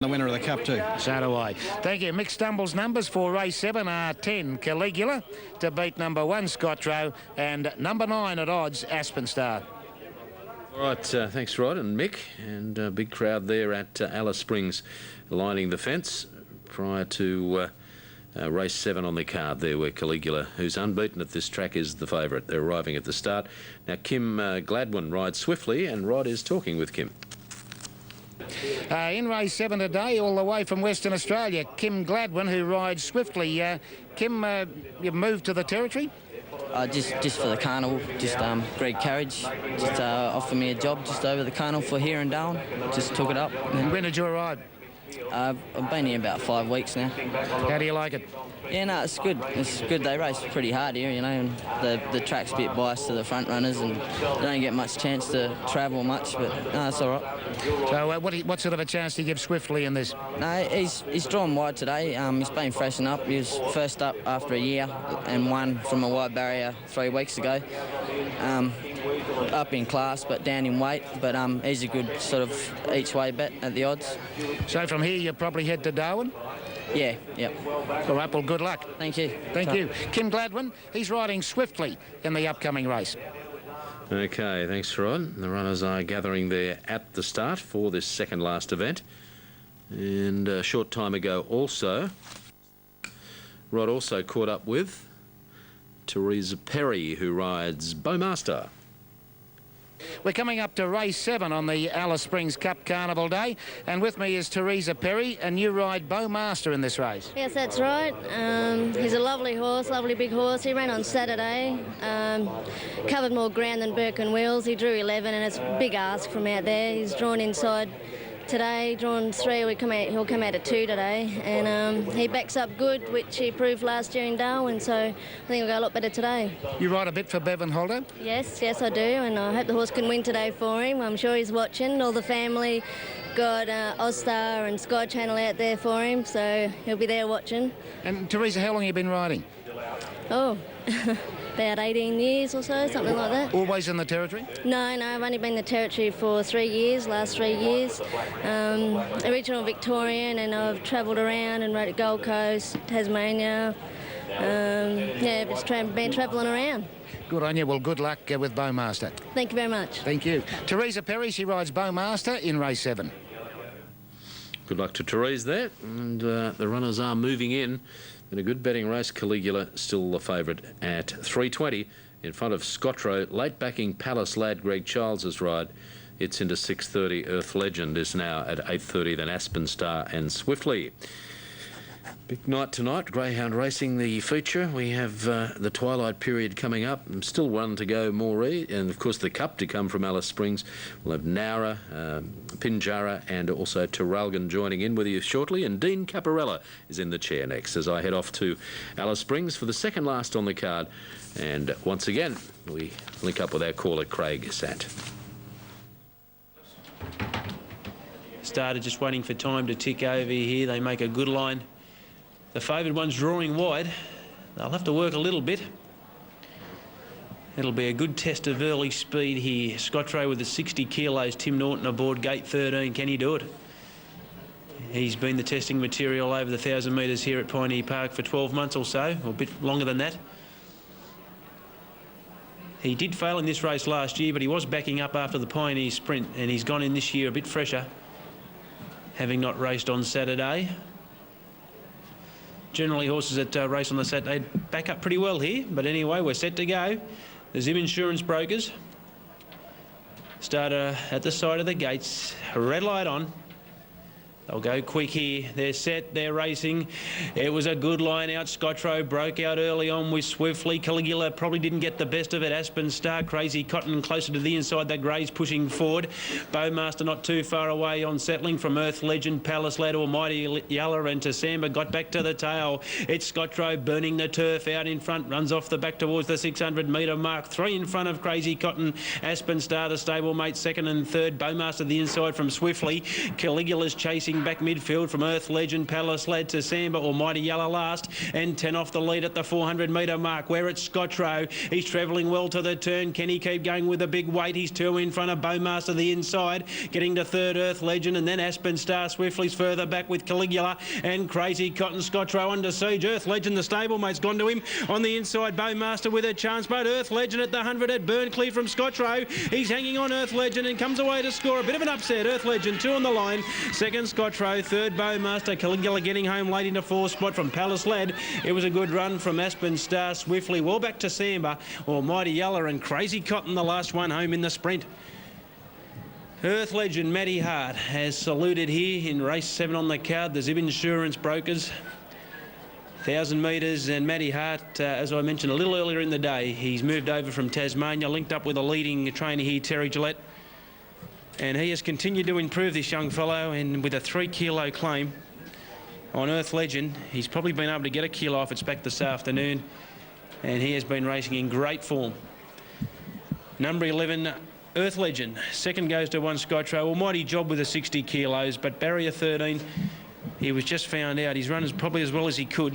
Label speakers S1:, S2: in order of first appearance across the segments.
S1: The winner of the Cup too.
S2: So do I. Thank you. Mick Stumble's numbers for race 7 are 10 Caligula to beat number 1 Scotro and number 9 at odds Aspen Star.
S3: All right, thanks Rod and Mick, and a big crowd there at Alice Springs lining the fence prior to race 7 on the card there, where Caligula, who's unbeaten at this track, is the favourite. They're arriving at the start. Now Kim Gladwin rides swiftly, and Rod is talking with Kim.
S2: In race 7 today, all the way from Western Australia, Kim Gladwin, who rides swiftly. Kim, you've moved to the territory?
S4: Just for the carnival, Greg Carriage just offered me a job just over the carnival for here in Darwin. Just took it up.
S2: And when did you arrive?
S4: I've been here about 5 weeks now.
S2: How do you like it?
S4: Yeah, no, it's good. It's good. They race pretty hard here, you know, and the track's a bit biased to the front runners, and they don't get much chance to travel much, but no, it's all right.
S2: So what sort of a chance do you give Swiftly in this?
S4: No, he's drawn wide today. He's been freshened up. He was first up after a year and won from a wide barrier 3 weeks ago. Up in class, but down in weight. But he's a good sort of each-way bet at the odds.
S2: So from here, you probably head to Darwin?
S4: Yeah, yep.
S2: All right, well, good luck.
S4: Thank you.
S2: Thank you. Kim Gladwin, he's riding swiftly in the upcoming race.
S3: Okay, thanks, Rod. The runners are gathering there at the start for this second last event. And a short time ago also, Rod also caught up with Teresa Perry, who rides Bowmaster.
S2: We're coming up to race 7 on the Alice Springs Cup Carnival Day, and with me is Teresa Perry, and you ride Bowmaster in this race.
S5: Yes, that's right. He's a lovely horse, lovely big horse. He ran on Saturday, covered more ground than Burke and Wheels. He drew 11, and it's a big ask from out there. He's drawn inside today, drawn 3. He'll come out at 2 today, and he backs up good, which he proved last year in Darwin, so I think he'll go a lot better today.
S2: You ride a bit for Bevan Holder?
S5: Yes, I do, and I hope the horse can win today for him. I'm sure he's watching. All the family got Ozstar and Sky Channel out there for him, so he'll be there watching.
S2: And Teresa, how long have you been riding?
S5: Oh, about 18 years or so, something like that.
S2: Always in the territory?
S5: No, I've only been in the territory for 3 years, last 3 years. Original Victorian, and I've travelled around and rode at Gold Coast, Tasmania. Just been travelling around.
S2: Good on you. Well, good luck with Bowmaster.
S5: Thank you very much.
S2: Thank you. Teresa Perry, she rides Bowmaster in race 7.
S3: Good luck to Therese there, and the runners are moving in. In a good betting race, Caligula still the favourite at 3.20 in front of Scotro. Late backing Palace Lad, Greg Charles's ride. It's into 6.30. Earth Legend is now at 8.30. Then Aspen Star and Swiftly. Big night tonight. Greyhound racing, the feature. We have the twilight period coming up. Still one to go, Moree. And, of course, the Cup to come from Alice Springs. We'll have Nowra, Pinjarra and also Terralgan joining in with you shortly. And Dean Caparella is in the chair next as I head off to Alice Springs for the second last on the card. And once again, we link up with our caller, Craig Sant.
S6: Started just waiting for time to tick over here. They make a good line. The favoured one's drawing wide. They'll have to work a little bit. It'll be a good test of early speed here. Scotro with the 60 kilos. Tim Norton aboard gate 13. Can he do it? He's been the testing material over the 1,000 metres here at Pioneer Park for 12 months or so, or a bit longer than that. He did fail in this race last year, but he was backing up after the Pioneer Sprint, and he's gone in this year a bit fresher, having not raced on Saturday. Generally, horses that race on the Saturday back up pretty well here. But anyway, we're set to go. The Zim Insurance Brokers. Starter at the side of the gates. Red light on. They'll go quick here. They're set. They're racing. It was a good line out. Scotro broke out early on with Swiftly. Caligula probably didn't get the best of it. Aspen Star, Crazy Cotton closer to the inside. That Grey's pushing forward. Bowmaster not too far away on settling from Earth Legend, Palace Lad, Almighty Yalla and Tasamba got back to the tail. It's Scotro burning the turf out in front. Runs off the back towards the 600 metre mark. 3 in front of Crazy Cotton. Aspen Star, the stablemate, second and third. Bowmaster the inside from Swiftly. Caligula's chasing heading back midfield from Earth Legend, Palace Lad to Samba, Almighty Yellow last, and 10 off the lead at the 400 metre mark, where it's Scotro. He's travelling well to the turn. Can he keep going with a big weight? He's 2 in front of Bowmaster the inside, getting to third Earth Legend, and then Aspen Star Swiftly's further back with Caligula and Crazy Cotton. Scotro under siege. Earth Legend, the stablemate's gone to him on the inside. Bowmaster with a chance, but Earth Legend at the 100 at burn clear from Scotro. He's hanging on Earth Legend and comes away to score. A bit of an upset. Earth Legend 2 on the line. Second Scotro, third Bowmaster. Caligula getting home late into fourth spot from Palace Lad. It was a good run from Aspen Star Swiftly. Well back to Samba, Almighty Yellow and Crazy Cotton, the last one home in the sprint. Earth Legend Matty Hart has saluted here in race 7 on the card. The Zib Insurance Brokers. 1,000 metres, and Matty Hart, as I mentioned a little earlier in the day, he's moved over from Tasmania, linked up with a leading trainer here, Terry Gillette. And he has continued to improve, this young fellow, and with a 3 kilo claim on Earth Legend, he's probably been able to get a kilo off its back this afternoon, and he has been racing in great form. Number 11, Earth Legend. Second goes to 1 Scotro. Almighty job with the 60 kilos, but barrier 13, he was just found out. He's run probably as well as he could,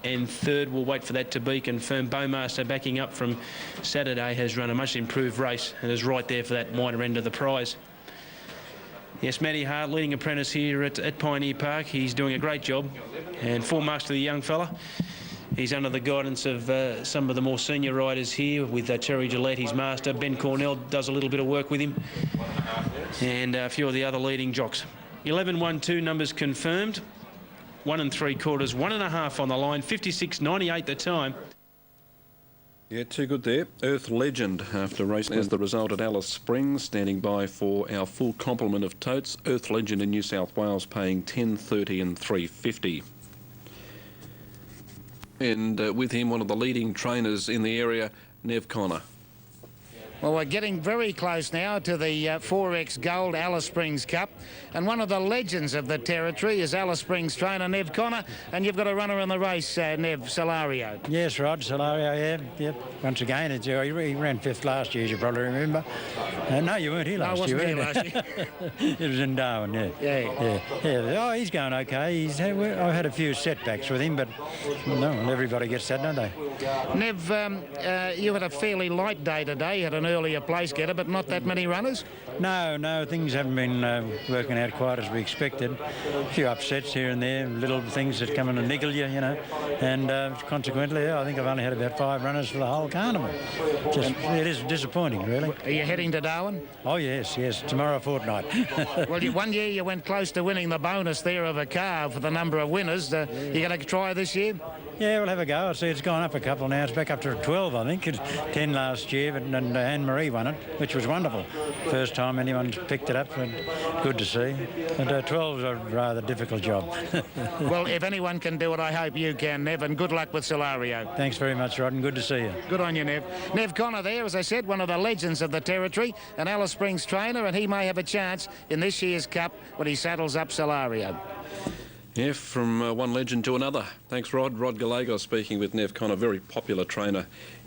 S6: and third, we'll wait for that to be confirmed. Bowmaster, backing up from Saturday, has run a much improved race and is right there for that wider end of the prize. Yes, Matty Hart, leading apprentice here at Pioneer Park. He's doing a great job, and 4 marks to the young fella. He's under the guidance of some of the more senior riders here, with Terry Gillette, his master. Ben Cornell does a little bit of work with him, and a few of the other leading jocks. 11-1-2 numbers confirmed. 1 3/4, 1.5 on the line, 56.98 the time.
S1: Yeah, too good there. Earth Legend, after racing as the result at Alice Springs, standing by for our full complement of totes. Earth Legend in New South Wales paying $10.30 and $3.50. And with him, one of the leading trainers in the area, Nev Connor.
S2: Well, we're getting very close now to the 4X Gold Alice Springs Cup, and one of the legends of the territory is Alice Springs trainer Nev Connor, and you've got a runner in the race, Nev, Solario.
S7: Yes, Rod, Solario, yeah, yep. Once again, he ran 5th last year, as you probably remember. No, you weren't here last year.
S2: I wasn't here last year.
S7: It was in Darwin, yeah. Yeah. Oh, he's going okay. I've had a few setbacks with him, but no, everybody gets that, don't they?
S2: Nev, you had a fairly light day today. You had an earlier place getter, but not that many runners.
S7: No, things haven't been working out quite as we expected. A few upsets here and there, little things that come in and niggle you, you know. And consequently, I think I've only had about 5 runners for the whole carnival. It is disappointing, really.
S2: Are you heading to Darwin?
S7: Oh, yes, tomorrow fortnight.
S2: Well, one year you went close to winning the bonus there of a car for the number of winners. You going to try this year?
S7: Yeah, we'll have a go. I see it's gone up a couple now. It's back up to 12, I think. It's 10 last year, and Anne-Marie won it, which was wonderful. First time anyone's picked it up, and good to see. And 12 is a rather difficult job.
S2: Well, if anyone can do it, I hope you can, Nev, and good luck with Solario.
S7: Thanks very much, Rod, and good to see you.
S2: Good on you, Nev. Nev Connor there, as I said, one of the legends of the territory, an Alice Springs trainer, and he may have a chance in this year's Cup when he saddles up Solario.
S1: Yeah, from one legend to another. Thanks, Rod. Rod Gallegos speaking with Nev Connor, very popular trainer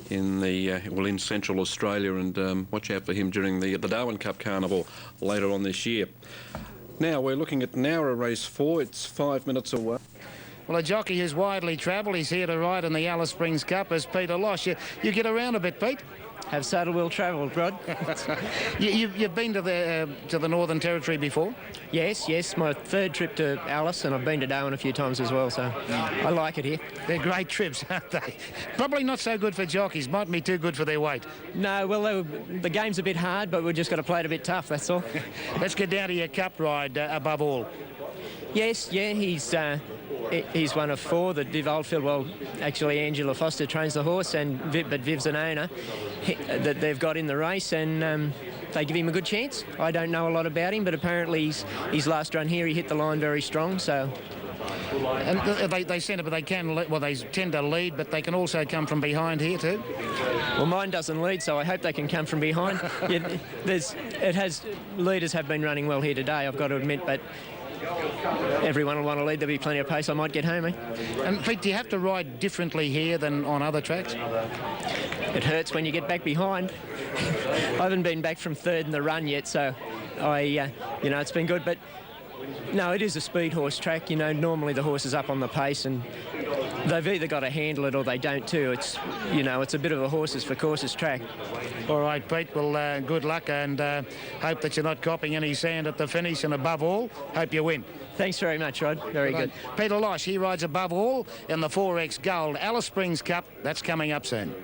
S1: in in Central Australia, and watch out for him during the Darwin Cup Carnival later on this year. Now we're looking at Nowra race 4. It's 5 minutes away.
S2: Well, a jockey who's widely travelled. He's here to ride in the Alice Springs Cup is Peter Losh. You get around a bit, Pete?
S8: Have saddle well travelled, Rod.
S2: You've been to the Northern Territory before?
S8: Yes. My 3rd trip to Alice, and I've been to Darwin a few times as well, so I like it here.
S2: They're great trips, aren't they? Probably not so good for jockeys. Mightn't be too good for their weight.
S8: No, well, the game's a bit hard, but we've just got to play it a bit tough, that's all.
S2: Let's get down to your Cup ride above all.
S8: Yes, he's one of 4 that Viv Oldfield, well, actually Angela Foster trains the horse, but Viv's an owner that they've got in the race, and they give him a good chance. I don't know a lot about him, but apparently his last run here, he hit the line very strong, so...
S2: And they send it, but they they tend to lead, but they can also come from behind here too.
S8: Well, mine doesn't lead, so I hope they can come from behind. Leaders have been running well here today, I've got to admit, but everyone will want to lead. There'll be plenty of pace. I might get home, eh?
S2: And Pete, do you have to ride differently here than on other tracks?
S8: It hurts when you get back behind. I haven't been back from 3rd in the run yet, so it's been good, but No, it is a speed horse track. You know, normally the horse is up on the pace, and they've either got to handle it or they don't too. It's, you know, it's a bit of a horses for courses track.
S2: All right, Pete, well, good luck, and hope that you're not copping any sand at the finish, and above all, hope you win.
S8: Thanks very much, Rod. Very good.
S2: Peter Losh, he rides above all in the 4X Gold Alice Springs Cup. That's coming up soon.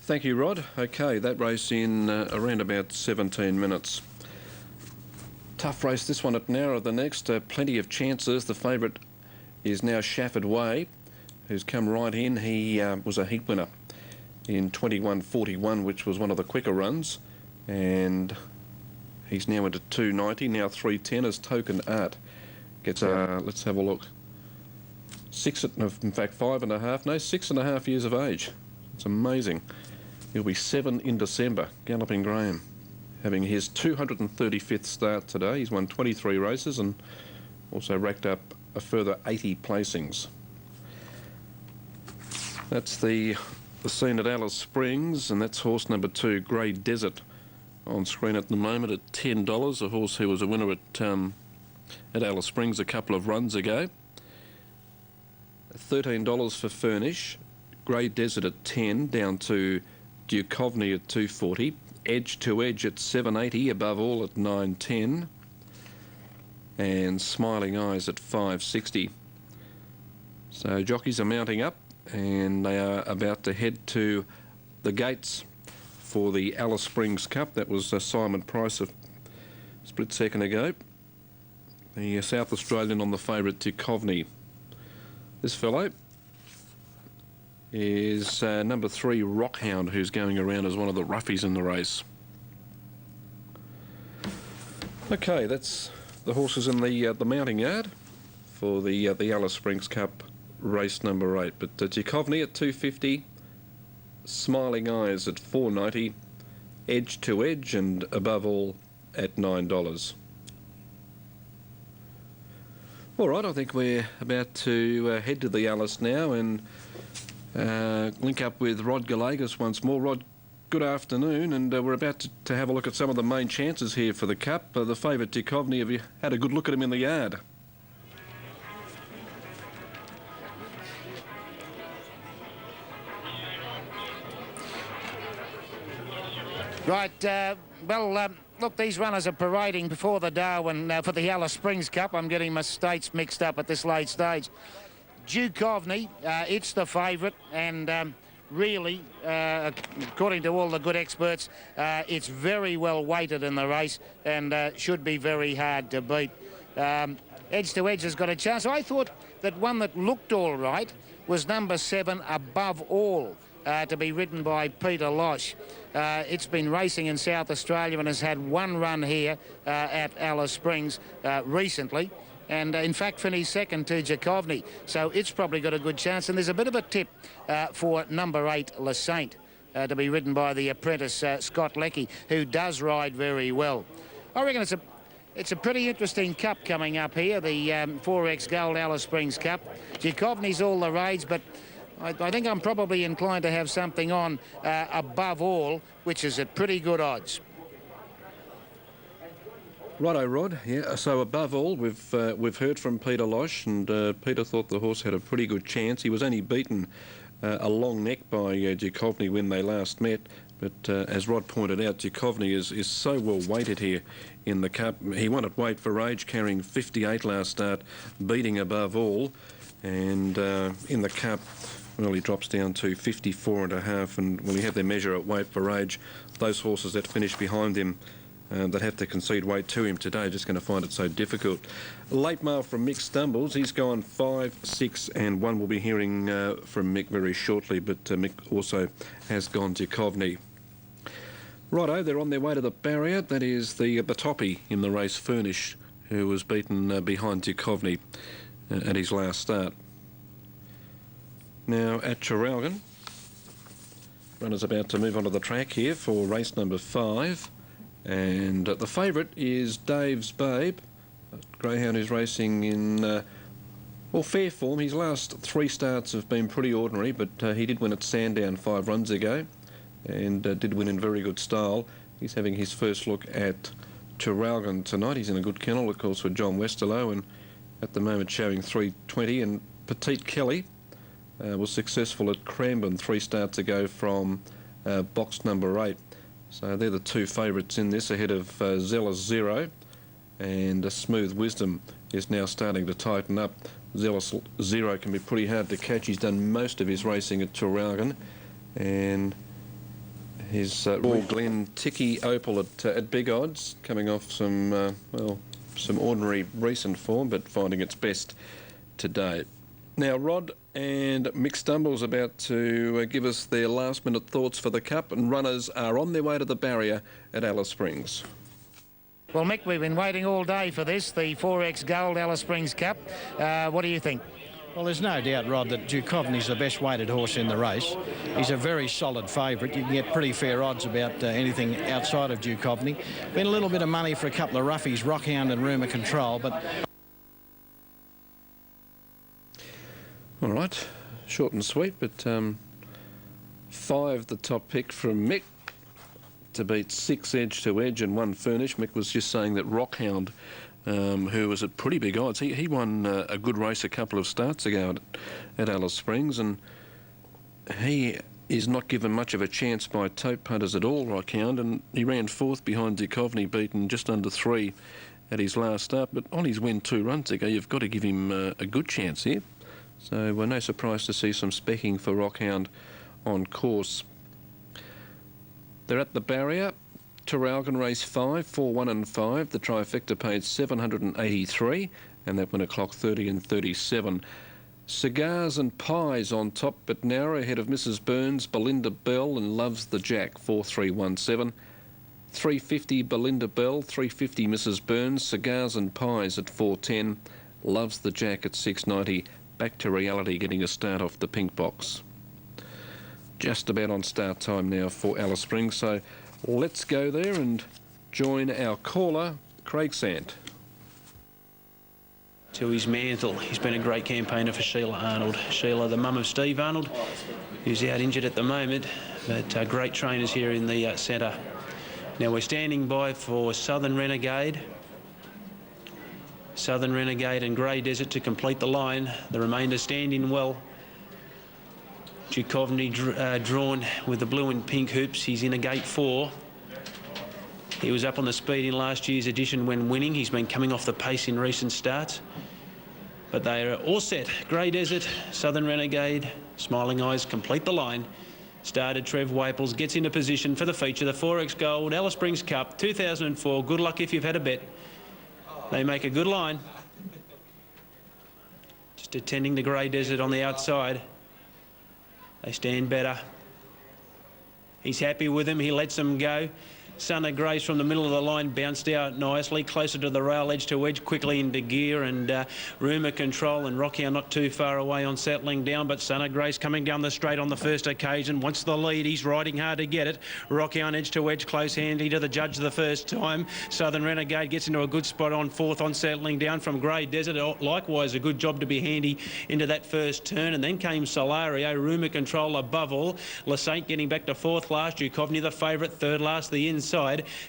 S1: Thank you, Rod. OK, that race in around about 17 minutes. Tough race, this one at Nowra. The next, plenty of chances. The favourite is now Shafford Way, who's come right in. He was a heat winner in 21.41, which was one of the quicker runs, and he's now into 2.90, now 3.10 as Token Art gets let's have a look. 6.5 years of age. It's amazing. He'll be 7 in December. Galloping Graham having his 235th start today. He's won 23 races and also racked up a further 80 placings. That's the scene at Alice Springs, and that's horse number 2, Grey Desert, on screen at the moment at $10. A horse who was a winner at Alice Springs a couple of runs ago. $13 for Furnish, Grey Desert at 10, down to Duchovny at 240, Edge to Edge at 780, above all at 910, and Smiling Eyes at 560. So jockeys are mounting up, and they are about to head to the gates for the Alice Springs Cup. That was Simon Price a split second ago. The South Australian on the favourite Duchovny. This fellow is number 3, Rockhound, who's going around as one of the roughies in the race. OK, that's the horses in the mounting yard for the Alice Springs Cup race number 8. But Duchovny at 250, Smiling Eyes at 490, Edge to Edge, and above all at $9. All right, I think we're about to head to the Alice now and link up with Rod Gallegos once more. Rod, good afternoon, and we're about to have a look at some of the main chances here for the Cup. The favourite Duchovny, have you had a good look at him in the yard?
S2: Right, look, these runners are parading before the Darwin for the Alice Springs Cup. I'm getting my states mixed up at this late stage. Duchovny, it's the favourite, and really, according to all the good experts, it's very well weighted in the race and should be very hard to beat. Edge to Edge has got a chance. I thought that one that looked all right was number 7, Above All, to be ridden by Peter Losh. It's been racing in South Australia and has had one run here at Alice Springs recently, and in fact finished second to Duchovny, so it's probably got a good chance. And there's a bit of a tip for number 8, Le Saint, to be ridden by the apprentice Scott Leckie, who does ride very well. I reckon it's a pretty interesting cup coming up here, the 4X Gold Alice Springs Cup. Duchovny's all the rage, but I think I'm probably inclined to have something on Above All, which is at pretty good odds.
S1: Righto, Rod. Yeah. So Above All, we've heard from Peter Losh, and Peter thought the horse had a pretty good chance. He was only beaten a long neck by Duchovny when they last met. But as Rod pointed out, Duchovny is so well weighted here in the Cup. He won at Weight for Age, carrying 58 last start, beating Above All, and in the Cup, well, he drops down to 54.5, and when we have their measure at Weight for Age, those horses that finish behind him that have to concede weight to him today are just going to find it so difficult. Late mail from Mick Stumbles. He's gone 5, 6 and 1. We'll be hearing from Mick very shortly, but Mick also has gone Duchovny. Righto, they're on their way to the barrier. That is the toppy in the race, Furnish, who was beaten behind Duchovny at his last start. Now at Traralgon, runners about to move onto the track here for race number 5, and the favourite is Dave's Babe, a greyhound who's racing in fair form. His last 3 starts have been pretty ordinary, but he did win at Sandown 5 runs ago and did win in very good style. He's having his first look at Traralgon tonight. He's in a good kennel, of course, with John Westerlo, and at the moment showing 3:20. And Petite Kelly was successful at Cranbourne 3 starts ago from box number 8. So they're the 2 favourites in this, ahead of Zealous Zero, and Smooth Wisdom is now starting to tighten up. Zealous Zero can be pretty hard to catch. He's done most of his racing at Traralgon, and his Royal Glen Ticky Opal at big odds, coming off some, well, some ordinary recent form, but finding its best today. Now, Rod and Mick Stumble's about to give us their last-minute thoughts for the Cup, and runners are on their way to the barrier at Alice Springs.
S2: Well, Mick, we've been waiting all day for this, the 4X Gold Alice Springs Cup. What do you think?
S9: Well, there's no doubt, Rod, that Duchovny's the best weighted horse in the race. He's a very solid favourite. You can get pretty fair odds about anything outside of Duchovny. Been a little bit of money for a couple of roughies, Rockhound and Rumour Control, but...
S1: All right, short and sweet, but 5 the top pick from Mick to beat 6 Edge to Edge and 1 Furnish. Mick was just saying that Rockhound, who was at pretty big odds, he won a good race a couple of starts ago at Alice Springs, and he is not given much of a chance by tote punters at all, Rockhound, and he ran 4th behind Duchovny, beaten just under 3 at his last start. But on his win 2 runs ago, you've got to give him a good chance here. So we're no surprise to see some specking for Rockhound on course. They're at the barrier. Traralgon race 5, 4, 1 and 5. The trifecta paid 783, and that went a clock 30 and 37. Cigars and Pies on top, but narrow ahead of Mrs. Burns, Belinda Bell and Loves the Jack, 4317. 350 Belinda Bell, 350 Mrs. Burns, Cigars and Pies at 410, Loves the Jack at 690. Back to Reality getting a start off the pink box. Just about on start time now for Alice Springs, so let's go there and join our caller, Craig Sant.
S6: To his mantle, he's been a great campaigner for Sheila Arnold. Sheila, the mum of Steve Arnold, who's out injured at the moment, but great trainers here in the centre. Now we're standing by for Southern Renegade. Southern Renegade and Grey Desert to complete the line. The remainder standing well. Duchovny drawn with the blue and pink hoops. He's in a gate 4. He was up on the speed in last year's edition when winning. He's been coming off the pace in recent starts. But they are all set. Grey Desert, Southern Renegade, Smiling Eyes complete the line. Started Trev Waples, gets into position for the feature, the 4X Gold Alice Springs Cup 2004. Good luck if you've had a bet. They make a good line. Just attending the Grey Desert on the outside. They stand better. He's happy with them. He lets them go. Son of Grace from the middle of the line bounced out nicely, closer to the rail, edge to edge, quickly into gear, and Rumour Control and Rockhound not too far away on settling down, but Son of Grace coming down the straight on the first occasion, wants the lead, he's riding hard to get it. Rockhound edge to edge, close handy to the judge the first time. Southern Renegade gets into a good spot on 4th on settling down from Grey Desert, likewise a good job to be handy into that first turn, and then came Solario, Rumour Control above all, La Saint getting back to 4th last, Duchovny the favourite, 3rd last the inside.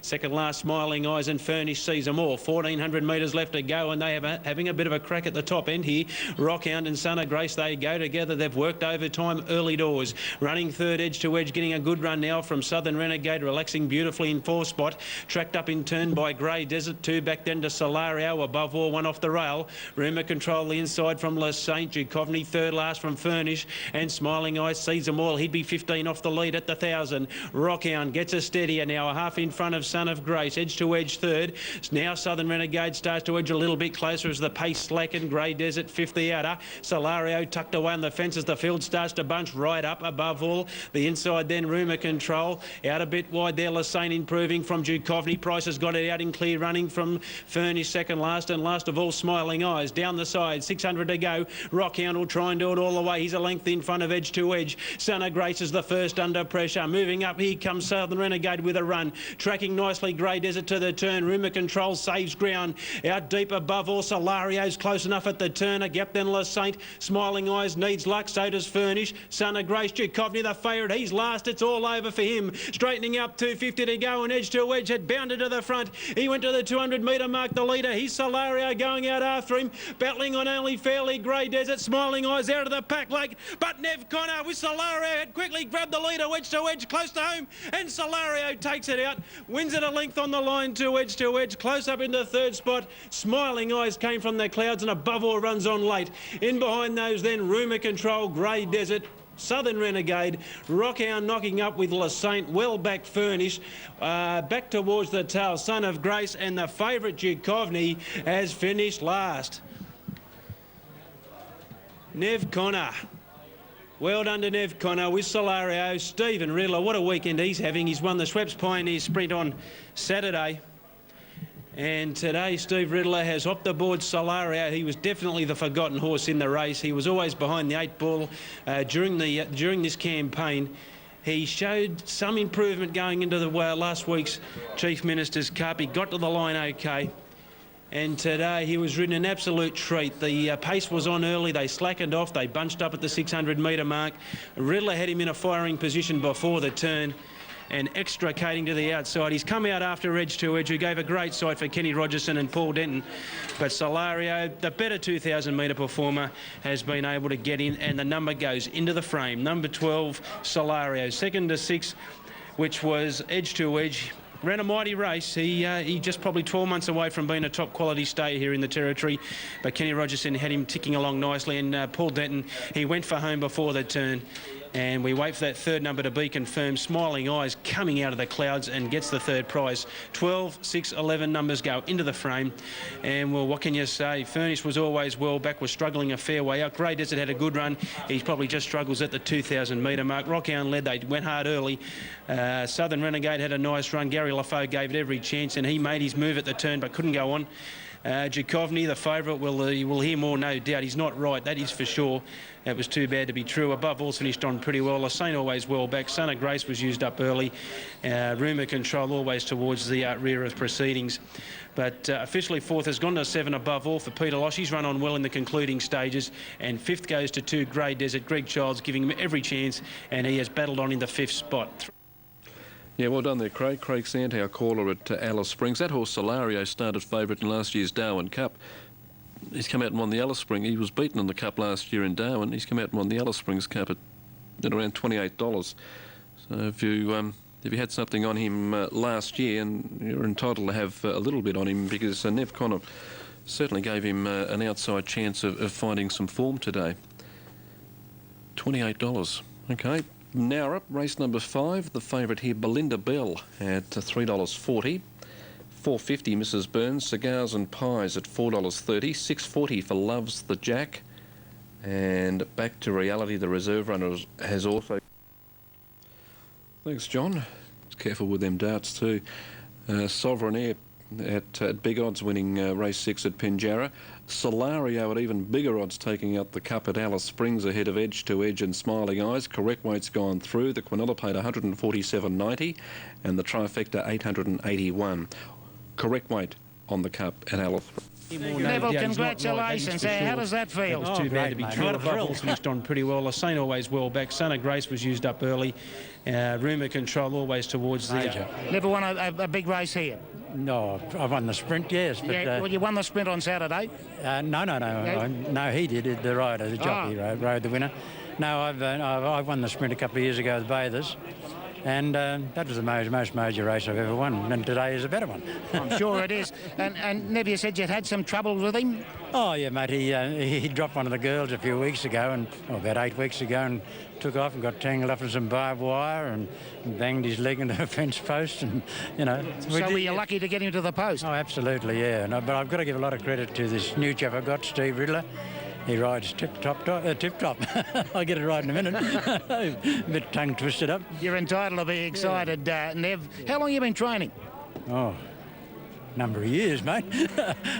S6: Second last Smiling Eyes and Furnish sees them all. 1,400 metres left to go, and they are having a bit of a crack at the top end here. Rockhound and Son of Grace, they go together. They've worked overtime early doors. Running 3rd edge to edge, getting a good run now from Southern Renegade, relaxing beautifully in 4th spot. Tracked up in turn by Grey Desert, 2 back then to Solario, above all, 1 off the rail. Rumour Control the inside from La Saint. Duchovny 3rd last from Furnish, and Smiling Eyes sees them all. He'd be 15 off the lead at the 1,000. Rockhound gets a steadier now, a half in front of Son of Grace, edge to edge 3rd. Now Southern Renegade starts to edge a little bit closer as the pace slackened. Grey Desert 5th the outer. Solario tucked away on the fence as the field starts to bunch right up above all. The inside then Rumour Control out a bit wide there. La Saint improving from Duchovny. Price has got it out in clear running from Furnish second last, and last of all Smiling Eyes down the side. 600 to go. Rockhound will try and do it all the way. He's a length in front of edge to edge. Son of Grace is the first under pressure. Moving up, here comes Southern Renegade with a run. Tracking nicely, Grey Desert to the turn. Rumour Control saves ground. Out deep above all, Solario's close enough at the turn. A gap then La Saint. Smiling Eyes needs luck, so does Furnish. Son of Grace, Duchovny the favourite. He's last. It's all over for him. Straightening up, 250 to go, and edge to edge had bounded to the front. He went to the 200 metre mark, the leader. He's Solario going out after him. Battling on only fairly, Grey Desert. Smiling Eyes out of the pack lake. But Nev Connor with Solario had quickly grabbed the leader, wedge to edge, close to home. And Solario takes it out. Wins it a length on the line, to edge, close up into the third spot. Smiling Eyes came from the clouds and above all runs on late. In behind those then, Rumour Control, Grey Desert, Southern Renegade, Rockhound knocking up with La Saint, well back Furnish, back towards the tail, Son of Grace, and the favourite Duchovny has finished last. Nev Connor. Well done to Nev Connor with Solario. Stephen Riddler, what a weekend he's having. He's won the Schweppes Pioneer Sprint on Saturday. And today, Steve Riddler has hopped aboard Solario. He was definitely the forgotten horse in the race. He was always behind the 8 ball during this campaign. He showed some improvement going into the last week's Chief Minister's Cup. He got to the line okay. And today he was ridden an absolute treat. The pace was on early. They slackened off. They bunched up at the 600 metre mark. Riddler had him in a firing position before the turn and extricating to the outside. He's come out after edge to edge, who gave a great sight for Kenny Rogerson and Paul Denton. But Solario, the better 2,000 metre performer, has been able to get in, and the number goes into the frame. Number 12, Solario. Second to 6, which was edge to edge. Ran a mighty race. He just probably 12 months away from being a top quality stay here in the Territory, but Kenny Rogerson had him ticking along nicely, and Paul Denton, he went for home before the turn. And we wait for that third number to be confirmed. Smiling Eyes coming out of the clouds and gets the third prize. 12, 6, 11 numbers go into the frame. And, well, what can you say? Furnish was always well back, was struggling a fair way out. Grey Desert had a good run. He probably just struggles at the 2,000 metre mark. Rockhound led. They went hard early. Southern Renegade had a nice run. Gary Lafoe gave it every chance, and he made his move at the turn but couldn't go on. Duchovny, the favourite, we'll hear more, no doubt. He's not right, that is for sure. It was too bad to be true. Above all, finished on pretty well. La Saint always well back. Son of Grace was used up early. Rumour Control always towards the rear of proceedings. But officially fourth has gone to 7 above all for Peter Losh. He's run on well in the concluding stages. And fifth goes to 2, Grey Desert. Greg Childs giving him every chance, and he has battled on in the 5th spot.
S1: Yeah, well done there, Craig. Craig Sant, our caller at Alice Springs. That horse, Solario, started favourite in last year's Darwin Cup. He's come out and won the Alice Springs. He was beaten in the Cup last year in Darwin. He's come out and won the Alice Springs Cup at around $28. So if you had something on him last year, and you're entitled to have a little bit on him, because Nev Connor certainly gave him an outside chance of finding some form today. $28. Okay. Now up, race number 5, the favourite here, Belinda Bell at $3.40. $4.50 Mrs. Burns, Cigars and Pies at $4.30. $6.40 for Loves the Jack. And Back to Reality, the reserve runner has also... Thanks, John. Careful with them darts too. Sovereign Air at big odds winning race 6 at Pinjarra. Solario at even bigger odds taking out the Cup at Alice Springs ahead of Edge to Edge and Smiling Eyes. Correct Weight's gone through. The Quinella paid $147.90 and the Trifecta $881. Correct Weight on the Cup at Alice Springs.
S2: Neville, congratulations. How does that feel?
S6: It was too bad to be true. Above all, finished on pretty well. La Saint always well back. Son of Grace was used up early. Rumour Control always towards the...
S2: Never won a big race here?
S7: No, I won the sprint, yes. But,
S2: well, you won the sprint on Saturday?
S7: No. No, he did. The rider, the jockey, rode the winner. No, I won the sprint a couple of years ago with Bathers. And that was the most major race I've ever won, and today is a better one.
S2: I'm sure it is. And Nev, you said you'd had some trouble with him?
S7: Oh, yeah, mate. He dropped one of the girls a few weeks ago, about 8 weeks ago, and took off and got tangled up in some barbed wire and banged his leg into a fence post, and, you know.
S2: So were you lucky to get him to the post?
S7: Oh, absolutely, yeah. No, but I've got to give a lot of credit to this new chap I got, Steve Riddler. He rides tip-top. I'll get it right in a minute. A bit tongue-twisted up.
S2: You're entitled to be excited, Nev. How long have you been training?
S7: Oh, number of years, mate.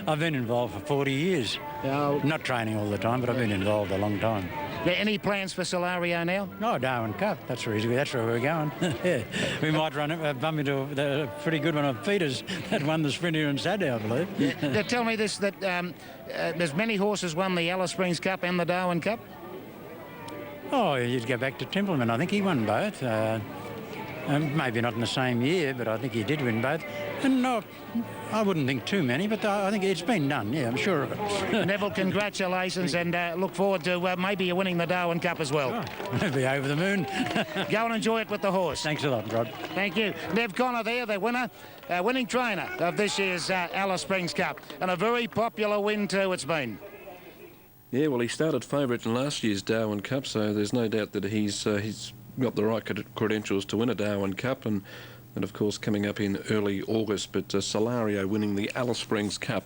S7: I've been involved for 40 years. Not training all the time, but I've been involved a long time.
S2: Any plans for Solario now?
S7: Oh, Darwin Cup. That's where we're going. Yeah. We might bump into a pretty good one of Peters that won the sprint here on Saturday, I believe.
S2: Now, tell me this, that there's many horses won the Alice Springs Cup and the Darwin Cup?
S7: Oh, you'd go back to Templeman. I think he won both. Maybe not in the same year, but I think he did win both. And no, I wouldn't think too many, but I think it's been done. Yeah, I'm sure of it.
S2: Neville, congratulations, and look forward to maybe you winning the Darwin Cup as well.
S7: I'll be over the moon.
S2: Go and enjoy it with the horse.
S7: Thanks a lot, Rod.
S2: Thank you. Nev Connor there, the winner, winning trainer of this year's Alice Springs Cup. And a very popular win too it's been.
S1: Yeah, well, he started favourite in last year's Darwin Cup, so there's no doubt that he's got the right credentials to win a Darwin Cup, and of course coming up in early August. But Solario winning the Alice Springs Cup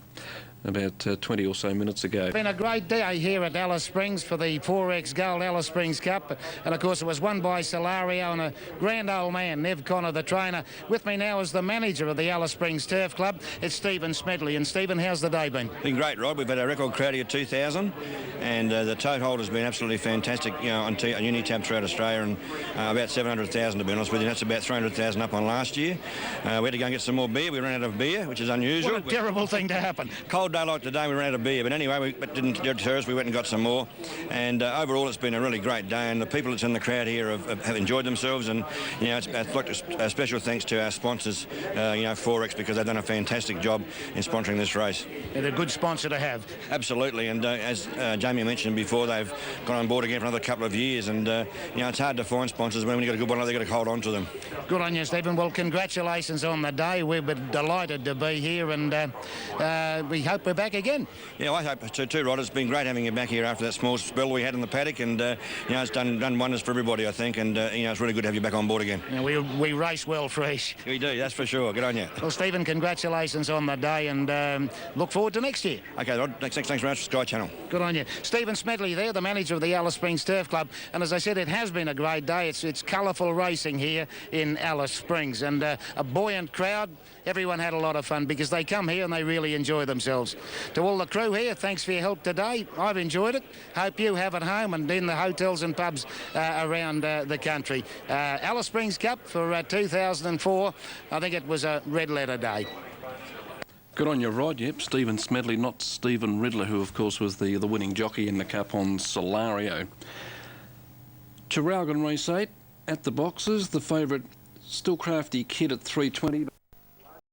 S1: about 20 or so minutes ago.
S2: It's been a great day here at Alice Springs for the 4X Gold Alice Springs Cup, and of course it was won by Solario and a grand old man, Nev Connor, the trainer. With me now is the manager of the Alice Springs Turf Club. It's Stephen Smedley. And Stephen, how's the day been?
S10: Been great, Rod. We've had a record crowd here, 2,000, and the tote hold has been absolutely fantastic, you know, on Unitab throughout Australia, and about 700,000 to be honest with you. That's about 300,000 up on last year. We had to go and get some more beer. We ran out of beer, which is unusual.
S2: What a terrible thing to happen.
S10: Cold day like today, we ran out of beer, but anyway, it didn't deter us. We went and got some more, and overall it's been a really great day, and the people that's in the crowd here have enjoyed themselves, and you know, it's like a special thanks to our sponsors, you know, 4X, because they've done a fantastic job in sponsoring this race.
S2: They're a good sponsor to have.
S10: Absolutely, and as Jamie mentioned before, they've gone on board again for another couple of years, and you know, it's hard to find sponsors, but when you've got a good one, they've got to hold on to them.
S2: Good on you, Stephen. Well, congratulations on the day. We're delighted to be here, and we hope we're back again.
S10: Yeah, I hope so too, Rod. It's been great having you back here after that small spell we had in the paddock, and you know, it's done wonders for everybody, I think, and you know, it's really good to have you back on board again.
S2: Yeah, we race well, Fresh.
S10: We do, that's for sure. Good on you.
S2: Well, Stephen, congratulations on the day, and look forward to next year.
S10: Okay, Rod. Thanks very much for Sky Channel.
S2: Good on you. Stephen Smedley there, the manager of the Alice Springs Turf Club, and as I said, it has been a great day. It's colourful racing here in Alice Springs, and a buoyant crowd. Everyone had a lot of fun because they come here and they really enjoy themselves. To all the crew here, thanks for your help today. I've enjoyed it. Hope you have at home and in the hotels and pubs around the country. Alice Springs Cup for 2004. I think it was a red letter day.
S1: Good on you, Rod. Yep, Stephen Smedley, not Stephen Riddler, who of course was the winning jockey in the Cup on Solario. Traralgon Race 8 at the boxes. The favourite, Still Crafty Kid at 320.